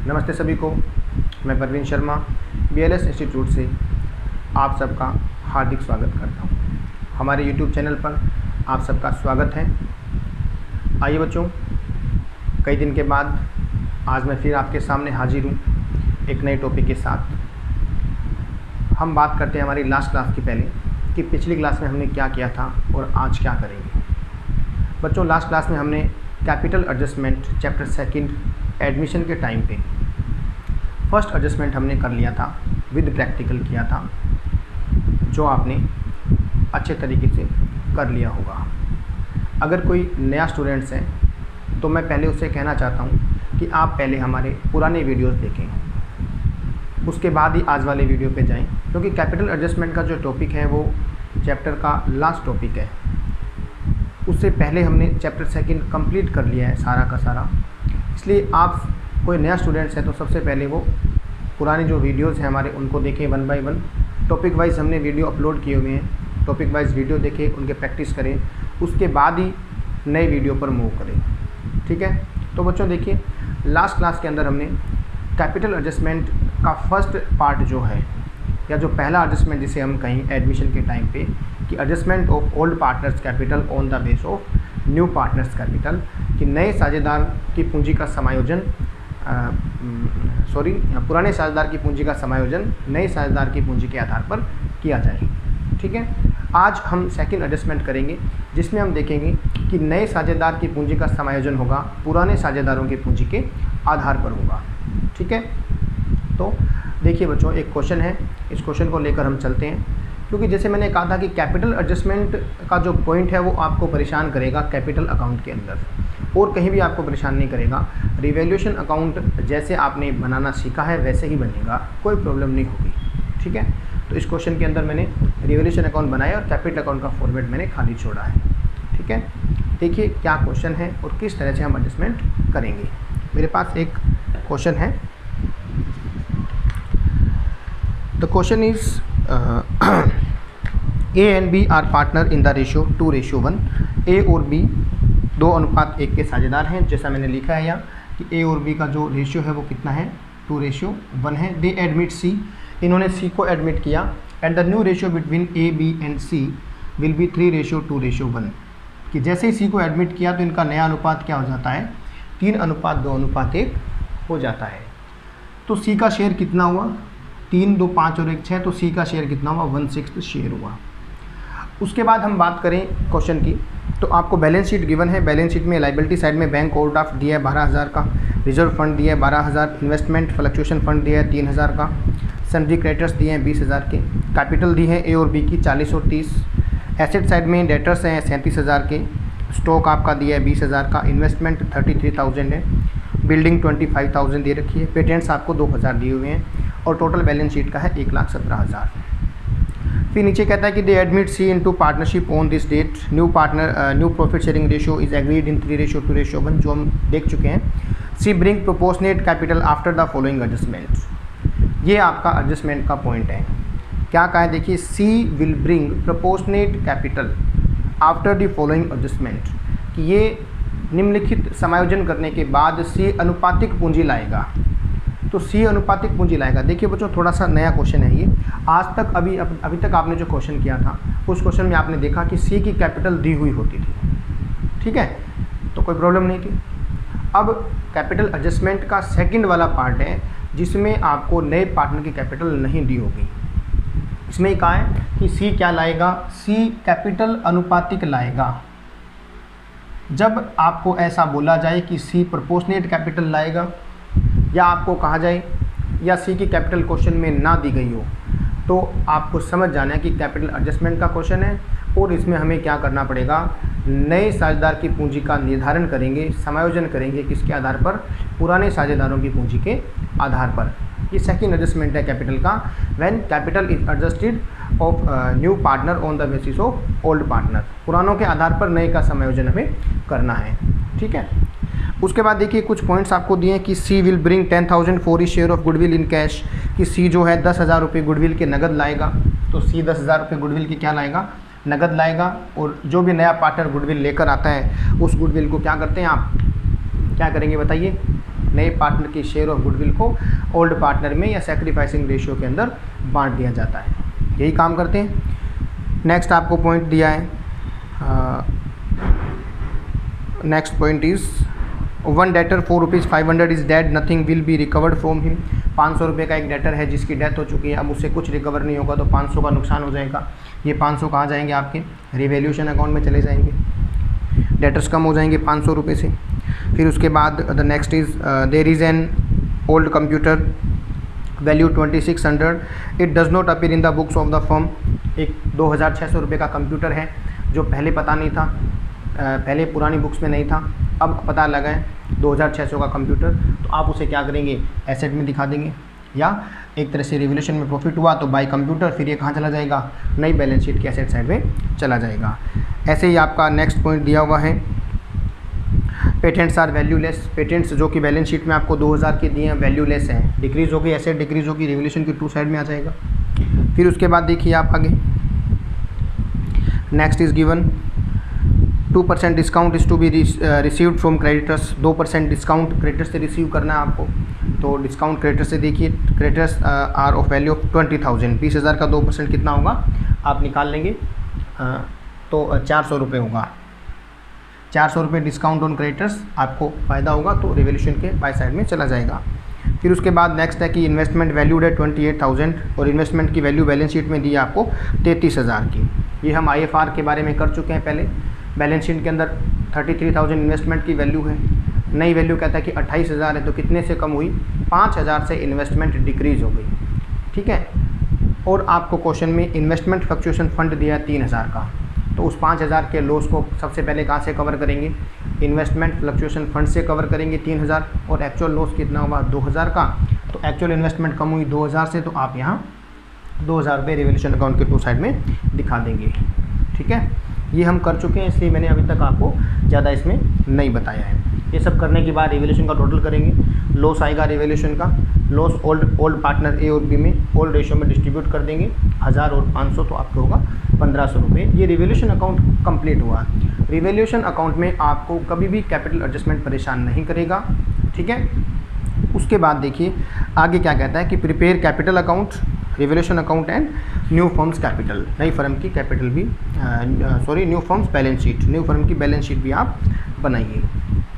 नमस्ते सभी को। मैं परवीन शर्मा BLS इंस्टीट्यूट से आप सबका हार्दिक स्वागत करता हूं। हमारे YouTube चैनल पर आप सबका स्वागत है। आइए बच्चों, कई दिन के बाद आज मैं फिर आपके सामने हाजिर हूं एक नए टॉपिक के साथ। हम बात करते हैं हमारी लास्ट क्लास की पहले कि पिछली क्लास में हमने क्या किया था और आज क्या करेंगे। बच्चों, लास्ट क्लास में हमने capital adjustment chapter second admission के टाइम पे फर्स्ट एडजस्टमेंट हमने कर लिया था, विद प्रैक्टिकल किया था, जो आपने अच्छे तरीके से कर लिया होगा। अगर कोई नया स्टूडेंट्स है तो मैं पहले उससे कहना चाहता हूँ कि आप पहले हमारे पुराने वीडियोस देखें, उसके बाद ही आज वाले वीडियो पे जाएं, क्योंकि कैपिटल एडजस्टमेंट का जो टॉपिक है वो चैप्टर का लास्ट टॉपिक है। उससे पहले हमने चैप्टर सेकंड कंप्लीट कर लिया है सारा का सारा। इसलिए आप कोई नया स्टूडेंट्स है तो सबसे पहले वो पुराने जो वीडियोस हैं हमारे उनको देखें, one by one topic wise हमने वीडियो अपलोड किए हुए हैं। टॉपिक वाइज वीडियो देखें, उनके प्रैक्टिस करें, उसके बाद ही नए वीडियो पर मूव करें। ठीक है। तो बच्चों देखिए, लास्ट क्लास के अंदर हमने कैपिटल एडजस्टमेंट का फर्स्ट पार्ट जो है, या जो पहला एडजस्टमेंट जिसे हम कहें एडमिशन के टाइम पे कि adjustment of old partners capital on the base of new partners capital, कि नए साझेदार की पूंजी का समायोजन पुराने साझेदार की पूंजी का समायोजन नए साझेदार की पूंजी के आधार पर किया जाए। ठीक है। आज हम सेकंड एडजस्टमेंट करेंगे जिसमें हम देखेंगे कि नए साझेदार की पूंजी का समायोजन होगा पुराने साझेदारों की पूंजी के आधार पर होगा। ठीक है। तो देखिए बच्चों, एक क्वेश्चन है, इस क्वेश्चन को लेकर हम चलते हैं, क्योंकि जैसे मैंने कहा था कि कैपिटल एडजस्टमेंट का जो पॉइंट है वो आपको परेशान करेगा कैपिटल अकाउंट के अंदर, और कहीं भी आपको परेशान नहीं करेगा। रिवैल्यूएशन अकाउंट जैसे आपने बनाना सीखा है वैसे ही बनेगा, कोई प्रॉब्लम नहीं होगी। ठीक है। तो इस क्वेश्चन के अंदर मैंने रिवैल्यूएशन अकाउंट बनाया और कैपिटल अकाउंट का फॉर्मेट मैंने खाली छोड़ा है। ठीक है। देखिए क्या क्वेश्चन है और किस तरह से हम एडजस्टमेंट करेंगे। मेरे पास एक क्वेश्चन है। The question is A and B are partner in the ratio 2:1। A और B 2:1 के साझेदार हैं, जैसा मैंने लिखा है यहाँ कि A और B का जो रेशियो है वो कितना है, 2:1 है। दे एडमिट C, इन्होंने C को एडमिट किया, and the new ratio between A, B and C will be 3:2:1, कि जैसे ही C को एडमिट किया तो इनका नया अनुपात क्या हो जाता है, 3:2:1 हो जाता है। तो C का शेयर कितना हुआ, 3, 2, 5 और 1, 6, तो C का शेयर कितना हुआ, 1/6 शेयर हुआ। उसके बाद हम बात करें क्वेश्चन की, तो आपको बैलेंस शीट गिवन है। बैलेंस शीट में लाइबिलिटी साइड में बैंक ओवरड्राफ्ट दिया है 12,000 का, रिजर्व फंड दिया है 12,000, इन्वेस्टमेंट फ्लक्चुएशन फंड दिया है 3,000 का, सन्ड्री क्रेडिटर्स दिए हैं 20,000 के, कैपिटल दी है A और B की 40 और 30, एसेट साइड में डेटर्स हैं 37,000 के, स्टॉक आपका दिया है 20,000 का, इन्वेस्टमेंट 33,000 है, बिल्डिंग 25,000 दे रखी है, पेटेंट्स आपको 2,000 दिए हुए हैं, और टोटल बैलेंस शीट का है 1,17,000। फिर नीचे कहता है कि they admit C into partnership on this date, new profit sharing ratio is agreed in 3:2:1, जो हम देख चुके हैं। C bring proportionate capital after the following adjustment, ये आपका एडजस्टमेंट का पॉइंट है। क्या कहा है, देखिए C will bring proportionate capital after the following adjustment, कि ये निम्नलिखित समायोजन करने के बाद C अनुपातिक पूंजी लाएगा। तो C अनुपातिक पूंजी लाएगा। देखिए बच्चों, थोड़ा सा नया क्वेश्चन है ये। आज तक अभी तक आपने जो क्वेश्चन किया था उस क्वेश्चन में आपने देखा कि C की कैपिटल दी हुई होती थी। ठीक है, तो कोई प्रॉब्लम नहीं थी। अब कैपिटल एडजस्टमेंट का सेकंड वाला पार्ट है जिसमें आपको नए पार्टनर की कैपिटल नहीं दी होगी। इसमें कहा है कि C क्या लाएगा, C कैपिटल अनुपातिक लाएगा। जब आपको ऐसा बोला जाए कि C प्रोपोर्शनेट कैपिटल लाएगा, या आपको कहा जाए या C की कैपिटल क्वेश्चन में ना दी गई हो, तो आपको समझ जाना है कि कैपिटल एडजस्टमेंट का क्वेश्चन है, और इसमें हमें क्या करना पड़ेगा, नए साझेदार की पूंजी का निर्धारण करेंगे, समायोजन करेंगे, किसके आधार पर, पुराने साझेदारों की पूंजी के आधार पर। ये सेकंड एडजस्टमेंट है कैपिटल का, when capital is adjusted of new partner on the basis of old partner, पुरानों के आधार पर नए का समायोजन हमें करना है। ठीक है। उसके बाद देखिए कुछ पॉइंट्स आपको दिए हैं कि C will bring 10,000 for he share of goodwill in cash, कि C जो है 10,000 रुपये गुडविल के नगद लाएगा। तो C 10,000 रुपये गुडविल के क्या लाएगा, नगद लाएगा। और जो भी नया पार्टनर गुडविल लेकर आता है उस गुडविल को क्या करते हैं आप, क्या करेंगे बताइए, नए पार्टनर की शेयर ऑफ गुडविल को ओल्ड पार्टनर में या सेक्रीफाइसिंग रेशियो के अंदर बांट दिया जाता है। यही काम करते हैं। नेक्स्ट आपको पॉइंट दिया है, next point is one debtor for ₹500 is dead, nothing will be recovered from him. 500 रुपये का एक डेटर है जिसकी डेथ हो चुकी है, अब उससे कुछ रिकवर नहीं होगा तो 500 का नुकसान हो जाएगा। ये 500 कहाँ जाएंगे, आपके रिवैल्यूएशन अकाउंट में चले जाएंगे, डेटर्स कम हो जाएंगे 500 रुपये से। फिर उसके बाद the next is there is an old computer value 2600, it does not appear in the books of the firm. एक 2600 रुपये का कंप्यूटर है जो पहले पता नहीं था, पहले पुरानी बुक्स में नहीं था, अब पता लगा है 2600 का कंप्यूटर, तो आप उसे क्या करेंगे, एसेट में दिखा देंगे, या एक तरह से रिवैल्यूएशन में प्रॉफिट हुआ तो बाय कंप्यूटर, फिर ये कहाँ चला जाएगा, नई बैलेंस शीट की एसेट साइड में चला जाएगा। ऐसे ही आपका नेक्स्ट पॉइंट दिया हुआ है, पेटेंट्स आर वैल्यूलेस। पेटेंट्स जो कि बैलेंस शीट में आपको 2000 के दिए हैं वैल्यूलेस हैं, डिक्रीज़ होगी, एसेट डिक्रीज़ होगी, रिवैल्यूएशन की टू साइड में आ जाएगा। फिर उसके बाद देखिए आप आगे, next is given 2% discount is to be received from creditors. 2% discount creditors से रिसीव करना है आपको, तो डिस्काउंट क्रेडिटर्स से देखिए, creditors are of value of 20,000, 20,000 का 2% कितना होगा आप निकाल लेंगे, तो 400 रुपये होगा। 400 रुपये डिस्काउंट ऑन क्रेडिटर्स आपको फ़ायदा होगा, तो रिवैल्यूएशन के बाय साइड में चला जाएगा। फिर उसके बाद नेक्स्ट है कि इन्वेस्टमेंट वैल्यूड है 28,000 और इन्वेस्टमेंट की वैल्यू बैलेंस शीट में दी है आपको 33,000 की। ये हम IFR के बारे में कर चुके हैं पहले। बैलेंस शीट के अंदर 33,000 इन्वेस्टमेंट की वैल्यू है, नई वैल्यू कहता है कि 28,000 है, तो कितने से कम हुई, 5,000 से इन्वेस्टमेंट डिक्रीज़ हो गई, ठीक है। और आपको क्वेश्चन में इन्वेस्टमेंट फ्लक्चुएशन फंड दिया 3,000 का, तो उस 5,000 के लॉस को सबसे पहले कहाँ से कवर करेंगे, इन्वेस्टमेंट फ्लक्चुएशन फंड से कवर करेंगे 3,000, और एक्चुअल लॉस कितना हुआ 2,000 का, तो एक्चुअल इन्वेस्टमेंट कम हुई 2,000 से, तो आप यहाँ 2,000 रुपये रिवैल्यूएशन अकाउंट के टू साइड में दिखा देंगे, ठीक है। ये हम कर चुके हैं, इसलिए मैंने अभी तक आपको ज़्यादा इसमें नहीं बताया है। ये सब करने के बाद रिवैल्यूएशन का टोटल करेंगे, लॉस आएगा रिवैल्यूएशन का, लॉस ओल्ड पार्टनर ए और बी में ओल्ड रेशियो में डिस्ट्रीब्यूट कर देंगे, 1000 और 500 तो आपको होगा 1500 रुपये। ये रिवैल्यूएशन अकाउंट कंप्लीट हुआ। रिवैल्यूएशन अकाउंट में आपको कभी भी कैपिटल एडजस्टमेंट परेशान नहीं करेगा, ठीक है। उसके बाद देखिए आगे क्या कहता है कि prepare capital account, revaluation account and new firms capital, नई फर्म की कैपिटल भी new firms balance sheet, new firm की बैलेंस शीट भी आप बनाइए।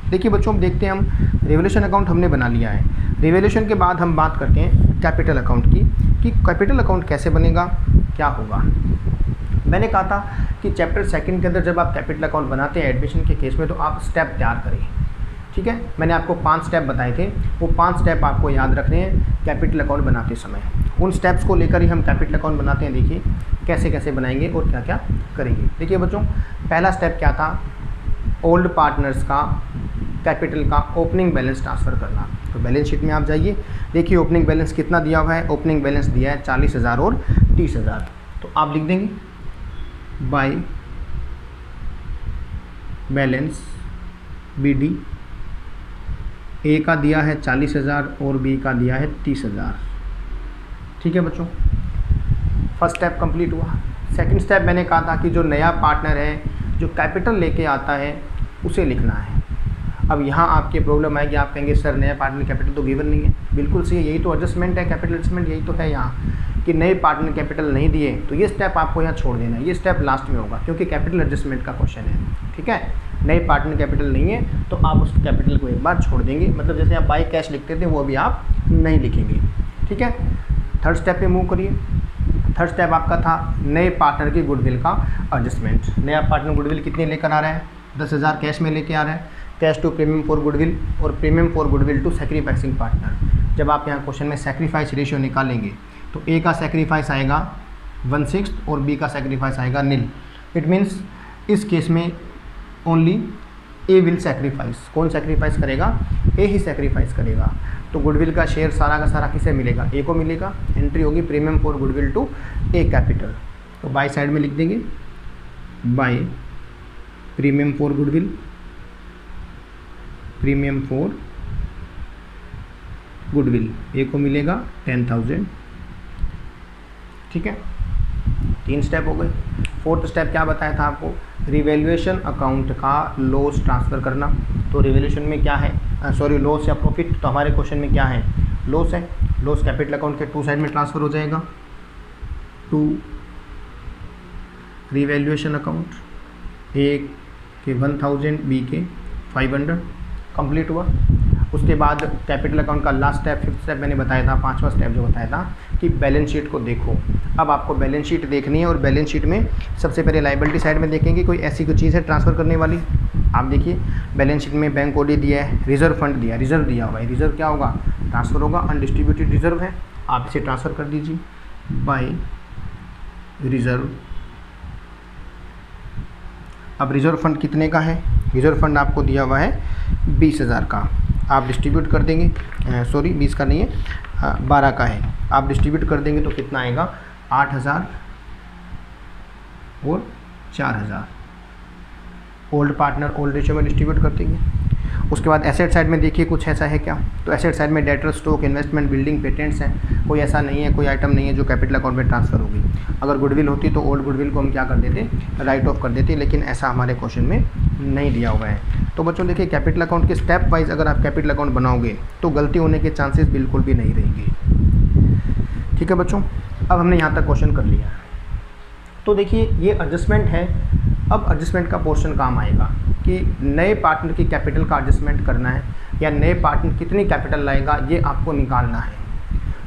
देखिए बच्चों, हम देखते हैं, हम रिवैल्यूएशन अकाउंट हमने बना लिया है। रिवैल्यूएशन के बाद हम बात करते हैं कैपिटल अकाउंट की, कि कैपिटल अकाउंट कैसे बनेगा, क्या होगा। मैंने कहा था कि चैप्टर 2 के अंदर जब आप कैपिटल अकाउंट बनाते हैं एडमिशन के केस में, तो आप स्टेप तैयार करें, ठीक है। मैंने आपको 5 स्टेप बताए थे, वो 5 स्टेप आपको याद रखने हैं कैपिटल अकाउंट बनाते समय। उन स्टेप्स को लेकर ही हम कैपिटल अकाउंट बनाते हैं। देखिए कैसे कैसे बनाएंगे और क्या क्या करेंगे। देखिए बच्चों, पहला स्टेप क्या था, ओल्ड पार्टनर्स का कैपिटल का ओपनिंग बैलेंस ट्रांसफ़र करना। तो बैलेंस शीट में आप जाइए, देखिए ओपनिंग बैलेंस कितना दिया हुआ है, ओपनिंग बैलेंस दिया है 40,000 और 30,000, तो आप लिख देंगे बाय बैलेंस BD, ए का दिया है 40,000 और बी का दिया है 30,000, ठीक है बच्चों। फर्स्ट स्टेप कंप्लीट हुआ। सेकंड स्टेप मैंने कहा था कि जो नया पार्टनर है जो कैपिटल लेके आता है उसे लिखना है। अब यहाँ आपकी प्रॉब्लम आएगी, आप कहेंगे सर नया पार्टनर कैपिटल तो गिवन नहीं है। बिल्कुल सही है, यही तो एडजस्टमेंट है, कैपिटल एडजस्टमेंट यही तो है यहाँ कि नए पार्टनर कैपिटल नहीं दिए, तो ये स्टेप आपको यहाँ छोड़ देना है, ये स्टेप लास्ट में होगा क्योंकि कैपिटल एडजस्टमेंट का क्वेश्चन है, ठीक है। नए पार्टनर कैपिटल नहीं है तो आप उस कैपिटल को एक बार छोड़ देंगे, मतलब जैसे आप बाय कैश लिखते थे वो अभी आप नहीं लिखेंगे, ठीक है। थर्ड स्टेप पे मूव करिए। थर्ड स्टेप आपका था नए पार्टनर की गुडविल का एडजस्टमेंट। नया पार्टनर गुडविल कितने लेकर आ रहा है, 10,000 कैश में लेके आ रहा है, cash to premium for goodwill और premium for goodwill to sacrificing partner. जब आप यहाँ क्वेश्चन में सैक्रिफाइस रेशियो निकालेंगे तो ए का सैक्रिफाइस आएगा 1/6 और बी का सैक्रिफाइस आएगा निल। इट मीन्स इस केस में ओनली ए विल सैक्रिफाइस। कौन सैक्रिफाइस करेगा, ए ही सैक्रिफाइस करेगा। तो गुडविल का शेयर सारा का सारा किसे मिलेगा, ए को मिलेगा। एंट्री होगी premium for goodwill to A capital. तो बाय साइड में लिख देंगे by premium for goodwill, premium for goodwill, A को मिलेगा 10,000, ठीक है। 3 स्टेप हो गए। फोर्थ स्टेप क्या बताया था आपको, रिवैल्यूएशन अकाउंट का लॉस ट्रांसफ़र करना। तो रिवैल्यूएशन में क्या है, लॉस या प्रॉफिट, तो हमारे क्वेश्चन में क्या है, लॉस है। लॉस कैपिटल अकाउंट के टू साइड में ट्रांसफ़र हो जाएगा टू रिवैल्यूएशन अकाउंट, ए के 1000, बी के 500, कंप्लीट हुआ। उसके बाद कैपिटल अकाउंट का लास्ट स्टेप, फिफ्थ स्टेप मैंने बताया था, पांचवा स्टेप जो बताया था कि बैलेंस शीट को देखो। अब आपको बैलेंस शीट देखनी है और बैलेंस शीट में सबसे पहले लायबिलिटी साइड में देखेंगे कोई ऐसी कोई चीज़ है ट्रांसफ़र करने वाली। आप देखिए बैलेंस शीट में बैंक ओडी दिया है, रिजर्व फंड दिया, रिजर्व दिया हुआ है, रिजर्व क्या होगा, ट्रांसफ़र होगा, अनडिस्ट्रीब्यूटेड रिजर्व है, आप इसे ट्रांसफ़र कर दीजिए बाय रिजर्व। अब रिजर्व फंड कितने का है, रिजर्व फंड आपको दिया हुआ है 20,000 का, आप डिस्ट्रीब्यूट कर देंगे, 20 का नहीं है, 12 का है, आप डिस्ट्रीब्यूट कर देंगे तो कितना आएगा, 8,000 और 4,000। ओल्ड पार्टनर ओल्ड रेशियो में डिस्ट्रीब्यूट कर देंगे। उसके बाद एसेट साइड में देखिए कुछ ऐसा है क्या, तो एसेट साइड में debtor, stock, investment, building, patents हैं, कोई ऐसा नहीं है, कोई आइटम नहीं है जो कैपिटल अकाउंट में ट्रांसफ़र होगी। अगर गुडविल होती तो ओल्ड गुडविल को हम क्या कर देते, राइट ऑफ कर देते, लेकिन ऐसा हमारे क्वेश्चन में नहीं दिया हुआ है। तो बच्चों देखिए कैपिटल अकाउंट के स्टेप वाइज अगर आप कैपिटल अकाउंट बनाओगे तो गलती होने के चांसेस बिल्कुल भी नहीं रहेंगे। ठीक है बच्चों, अब हमने यहाँ तक क्वेश्चन कर लिया। तो देखिए ये एडजस्टमेंट है। अब एडजस्टमेंट का पोर्शन काम आएगा कि नए पार्टनर की कैपिटल का एडजस्टमेंट करना है या नए पार्टनर कितनी कैपिटल लाएगा ये आपको निकालना है।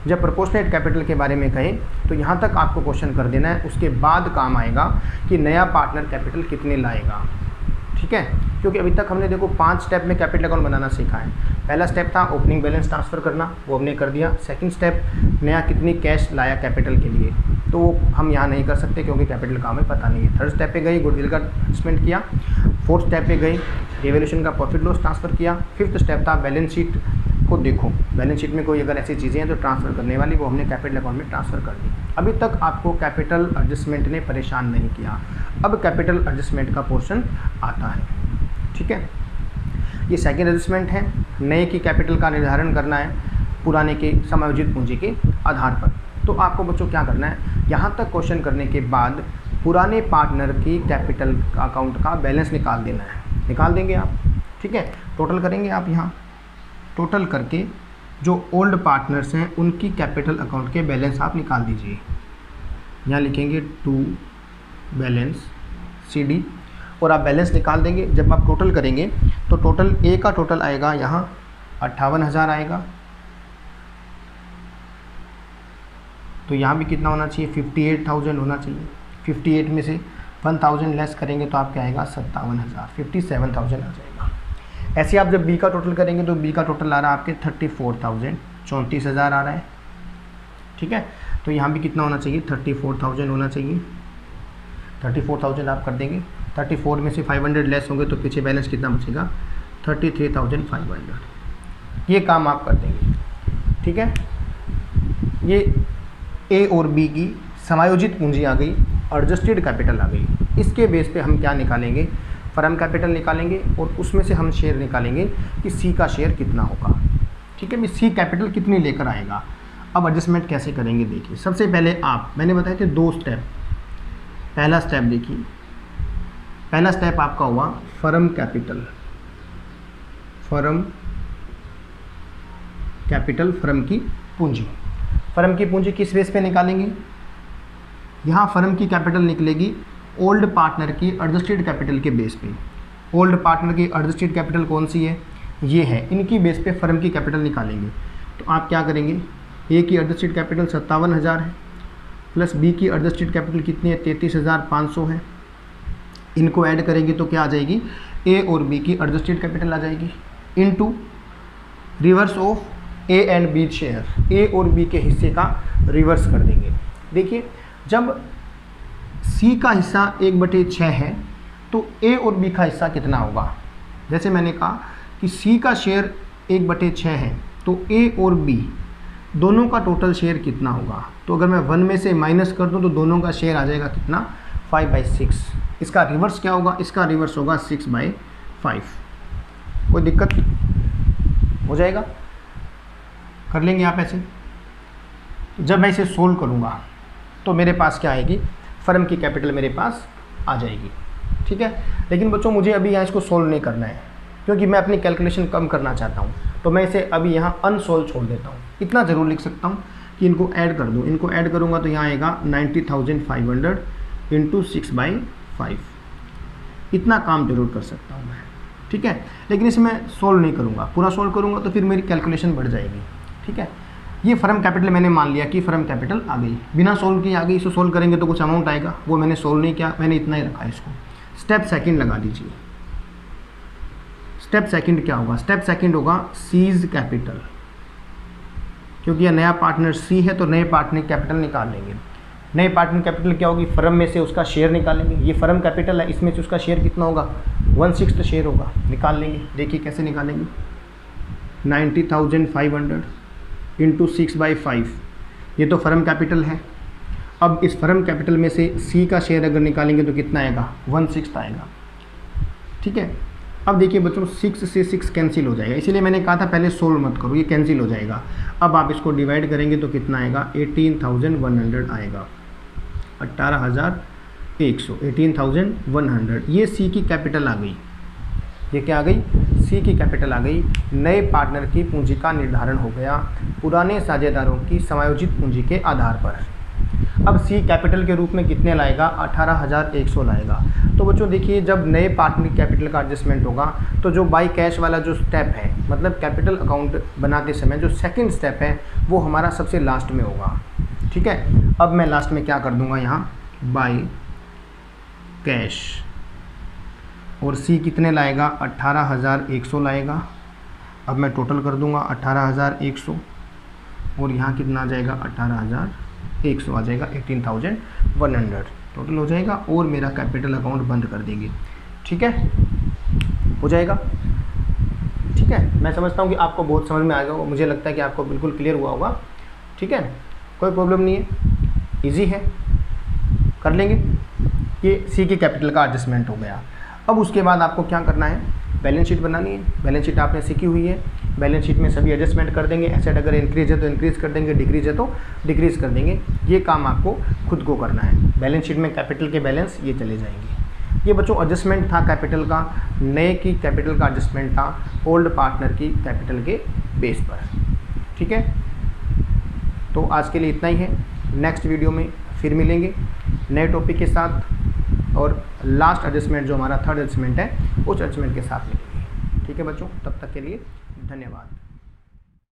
जब प्रोपोर्शनेट कैपिटल के बारे में कहें तो यहाँ तक आपको क्वेश्चन कर देना है, उसके बाद काम आएगा कि नया पार्टनर कैपिटल कितने लाएगा। ठीक है, क्योंकि अभी तक हमने देखो 5 स्टेप में कैपिटल अकाउंट बनाना सीखा है। पहला स्टेप था ओपनिंग बैलेंस ट्रांसफ़र करना, वो हमने कर दिया। सेकंड स्टेप नया कितनी कैश लाया कैपिटल के लिए, तो वो हम यहाँ नहीं कर सकते क्योंकि कैपिटल का हमें पता नहीं है। थर्ड स्टेप पे गई गुडविल का एडजस्टमेंट किया। फोर्थ स्टेप पे गई रिवैल्यूएशन का प्रॉफिट लॉस ट्रांसफ़र किया। फिफ्थ स्टेप था बैलेंस शीट को देखो, बैलेंस शीट में कोई अगर ऐसी चीज़ें हैं तो ट्रांसफ़र करने वाली, वो हमने कैपिटल अकाउंट में ट्रांसफ़र कर दी। अभी तक आपको कैपिटल एडजस्टमेंट ने परेशान नहीं किया, अब कैपिटल एडजस्टमेंट का पोर्शन आता है। ठीक है, ये सेकेंड एडजस्टमेंट है, नए की कैपिटल का निर्धारण करना है पुराने के समायोजित पूंजी के आधार पर। तो आपको बच्चों क्या करना है, यहाँ तक क्वेश्चन करने के बाद पुराने पार्टनर की कैपिटल अकाउंट का बैलेंस निकाल देना है, निकाल देंगे आप। ठीक है, टोटल करेंगे आप, यहाँ टोटल करके जो ओल्ड पार्टनर्स हैं उनकी कैपिटल अकाउंट के बैलेंस आप निकाल दीजिए। यहाँ लिखेंगे टू बैलेंस CD और आप बैलेंस निकाल देंगे। जब आप टोटल करेंगे तो टोटल ए का टोटल आएगा यहाँ 58,000 आएगा, तो यहाँ भी कितना होना चाहिए, 58,000 होना चाहिए। 58 में से 1,000 लेस करेंगे तो आपका आएगा 57,000, 57,000 आ जाएगा। ऐसे आप जब बी का टोटल करेंगे तो बी का टोटल आ रहा है आपके 34,000, 34,000 आ रहा है। ठीक है, तो यहाँ भी कितना होना चाहिए, 34,000 होना चाहिए। 34,000 आप कर देंगे, 34 में से 500 लेस होंगे तो पीछे बैलेंस कितना बचेगा, 33,500। ये काम आप कर देंगे। ठीक है, ये ए और बी की समायोजित पूंजी आ गई, एडजस्टेड कैपिटल आ गई। इसके बेस पे हम क्या निकालेंगे, फर्म कैपिटल निकालेंगे और उसमें से हम शेयर निकालेंगे कि सी का शेयर कितना होगा। ठीक है, सी कैपिटल कितनी लेकर आएगा। अब एडजस्टमेंट कैसे करेंगे देखिए, सबसे पहले मैंने बताए थे 2 स्टेप। पहला स्टेप देखिए, पहला स्टेप आपका हुआ firm capital, firm capital, firm की पूंजी। फर्म की पूंजी किस बेस पे निकालेंगे, यहाँ फर्म की कैपिटल निकलेगी ओल्ड पार्टनर की एडजस्टेड कैपिटल के बेस पे। ओल्ड पार्टनर की एडजस्टेड कैपिटल कौन सी है, ये है, इनकी बेस पे फर्म की कैपिटल निकालेंगे। तो आप क्या करेंगे, ए की एडजस्टेड कैपिटल 57,000 है, प्लस बी की एडजस्टेड कैपिटल कितनी है, 33,500 है। इनको ऐड करेंगे तो क्या आ जाएगी, ए और बी की एडजस्टेड कैपिटल आ जाएगी, into reverse of A and B share, A और बी के हिस्से का रिवर्स कर देंगे। देखिए जब सी का हिस्सा 1/6 है तो ए और बी का हिस्सा कितना होगा। जैसे मैंने कहा कि सी का शेयर 1/6 है तो ए और बी दोनों का टोटल शेयर कितना होगा। तो अगर मैं 1 में से माइनस कर दूं तो दोनों का शेयर आ जाएगा कितना, 5/6। इसका रिवर्स क्या होगा, इसका रिवर्स होगा 6/5। कोई दिक्कत हो जाएगा, कर लेंगे आप ऐसे। जब मैं इसे सोल्व करूँगा तो मेरे पास क्या आएगी, फर्म की कैपिटल मेरे पास आ जाएगी। ठीक है, लेकिन बच्चों मुझे अभी यहाँ इसको सोल्व नहीं करना है, क्योंकि मैं अपनी कैलकुलेशन कम करना चाहता हूँ, तो मैं इसे अभी यहाँ अनसोल्व छोड़ देता हूँ। इतना ज़रूर लिख सकता हूँ कि इनको ऐड कर दूँ। इनको ऐड करूँगा तो यहाँ आएगा 90,500 इंटू 6/5। इतना काम जरूर कर सकता हूँ मैं। ठीक है, लेकिन इसे मैं सोल्व नहीं करूँगा। पूरा सोल्व करूँगा तो फिर मेरी कैलकुलेशन बढ़ जाएगी। ठीक है, ये फर्म कैपिटल मैंने मान लिया कि फर्म कैपिटल आ गई, बिना सोल्व किए आ गई। इसे सोल्व करेंगे तो कुछ अमाउंट आएगा, वो मैंने सोल्व नहीं किया, मैंने इतना ही रखा है इसको। स्टेप सेकंड लगा दीजिए। स्टेप सेकंड क्या होगा? स्टेप सेकंड होगा सीज कैपिटल, क्योंकि यह नया पार्टनर सी है तो नए पार्टनर कैपिटल निकाल लेंगे। नए पार्टनर कैपिटल क्या होगी? फर्म में से उसका शेयर निकालेंगे। ये फर्म कैपिटल है, इसमें से उसका शेयर कितना होगा? 1/6 शेयर होगा, निकाल लेंगे। देखिए कैसे निकालेंगे। 90,500 इंटू 6/5, ये तो फर्म कैपिटल है। अब इस फर्म कैपिटल में से सी का शेयर अगर निकालेंगे तो कितना आएगा? 1/6 आएगा। ठीक है, अब देखिए बच्चों 6 से 6 कैंसिल हो जाएगा, इसीलिए मैंने कहा था पहले सोल्व मत करो, ये कैंसिल हो जाएगा। अब आप इसको डिवाइड करेंगे तो कितना आएगा? 18,100 आएगा। 18,100, 18,100। ये सी की कैपिटल आ गई। ये क्या आ गई? सी की कैपिटल आ गई। नए पार्टनर की पूंजी का निर्धारण हो गया पुराने साझेदारों की समायोजित पूंजी के आधार पर। अब सी कैपिटल के रूप में कितने लाएगा? 18,100 लाएगा। तो बच्चों देखिए, जब नए पार्टनर कैपिटल का एडजस्टमेंट होगा तो जो बाई कैश वाला जो स्टेप है, मतलब कैपिटल अकाउंट बनाते समय जो सेकंड स्टेप है, वो हमारा सबसे लास्ट में होगा। ठीक है, अब मैं लास्ट में क्या कर दूंगा? यहाँ बाई कैश, और सी कितने लाएगा? 18,100 लाएगा। अब मैं टोटल कर दूंगा 18,100, और यहाँ कितना आ जाएगा? 18,100 आ जाएगा। 18,100 टोटल हो जाएगा, और मेरा कैपिटल अकाउंट बंद कर देंगे। ठीक है, हो जाएगा। ठीक है, मैं समझता हूँ कि आपको बहुत समझ में आ गया होगा। मुझे लगता है कि आपको बिल्कुल क्लियर हुआ होगा। ठीक है, कोई प्रॉब्लम नहीं है, इजी है, कर लेंगे। ये सी की कैपिटल का एडजस्टमेंट हो गया। अब उसके बाद आपको क्या करना है? बैलेंस शीट बनानी है। बैलेंस शीट आपने सीखी हुई है। बैलेंस शीट में सभी एडजस्टमेंट कर देंगे। एसेट अगर इंक्रीज है तो इंक्रीज कर देंगे, डिक्रीज है तो डिक्रीज कर देंगे। ये काम आपको खुद को करना है। बैलेंस शीट में कैपिटल के बैलेंस ये चले जाएंगे। ये बच्चों एडजस्टमेंट था कैपिटल का, नए की कैपिटल का एडजस्टमेंट था ओल्ड पार्टनर की कैपिटल के बेस पर। ठीक है, तो आज के लिए इतना ही है। नेक्स्ट वीडियो में फिर मिलेंगे नए टॉपिक के साथ, और लास्ट एडजस्टमेंट जो हमारा थर्ड एडजस्टमेंट है उस एडजस्टमेंट के साथ मिलेंगे। ठीक है बच्चों, तब तक के लिए धन्यवाद।